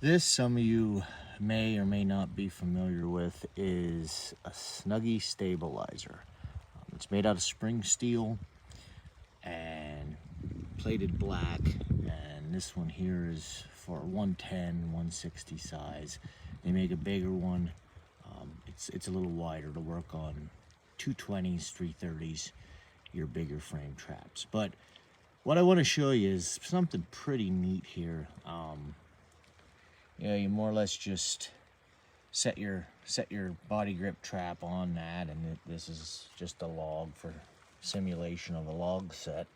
This, some of you may or may not be familiar with, is a Snuggy stabilizer. It's made out of spring steel and plated black, and this one here is for 110, 160 size. They make a bigger one. It's a little wider to work on 220s, 330s, your bigger frame traps. But what I want to show you is something pretty neat here. You more or less just set your body grip trap on that, and this is just a log for simulation of a log set.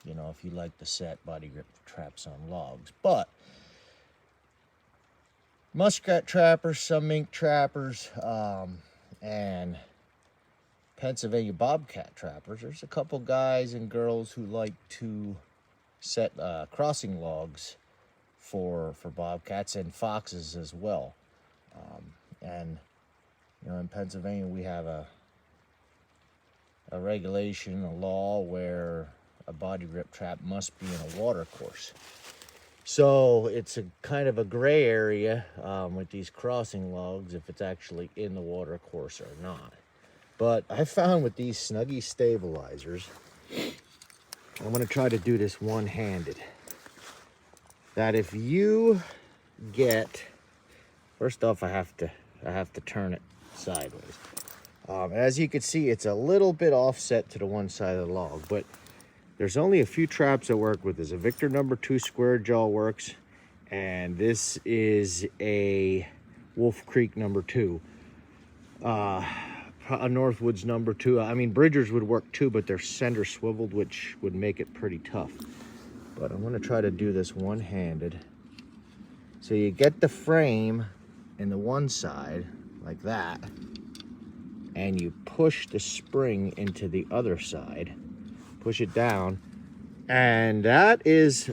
You know, if you like to set body grip traps on logs. But muskrat trappers, some mink trappers, and Pennsylvania bobcat trappers, there's a couple guys and girls who like to set crossing logs for bobcats and foxes as well. And you know, in Pennsylvania we have a regulation, a law where a body grip trap must be in a water course. So it's a kind of a gray area with these crossing logs if it's actually in the water course or not. But I found with these Snuggy stabilizers, I'm going to try to do this one-handed, that if you get, first off, I have to turn it sideways. As you can see, it's a little bit offset to the one side of the log, but there's only a few traps that work with this. A Victor #2 square jaw works, and this is a Wolf Creek #2. A Northwoods #2. I mean, Bridgers would work too, but they're center swiveled, which would make it pretty tough. But I'm gonna try to do this one-handed. So you get the frame in the one side like that, and you push the spring into the other side, push it down, and that is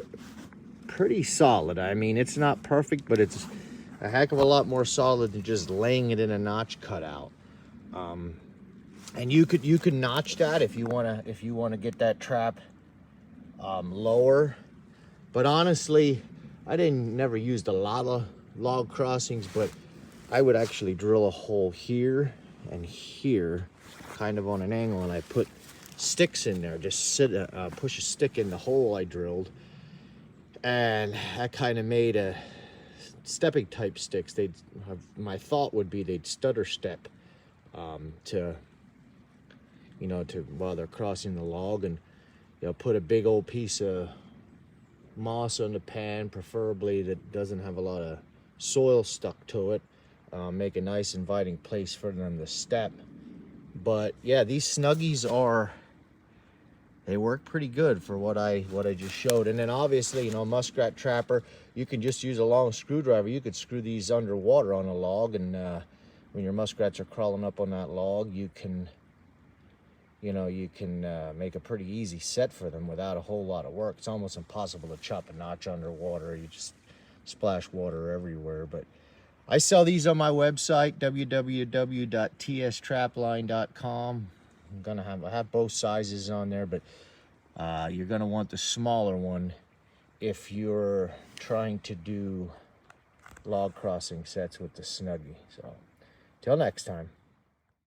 pretty solid. I mean, it's not perfect, but it's a heck of a lot more solid than just laying it in a notch cutout. And you could notch that if you wanna get that trap lower. But honestly, I never used a lot of log crossings, but I would actually drill a hole here and here, kind of on an angle, and I put sticks in there. Just push a stick in the hole I drilled, and that kind of made a stepping type sticks. My thought would be they'd stutter step to while they're crossing the log, and put a big old piece of moss on the pan, preferably that doesn't have a lot of soil stuck to it. Make a nice inviting place for them to step. But yeah, these Snuggies they work pretty good for what I just showed. And then obviously, muskrat trapper, you can just use a long screwdriver. You could screw these underwater on a log, and when your muskrats are crawling up on that log, you can make a pretty easy set for them without a whole lot of work. It's almost impossible to chop a notch underwater. You just splash water everywhere. But I sell these on my website, www.tstrapline.com. I have both sizes on there, but you're gonna want the smaller one if you're trying to do log crossing sets with the Snuggy. So till next time.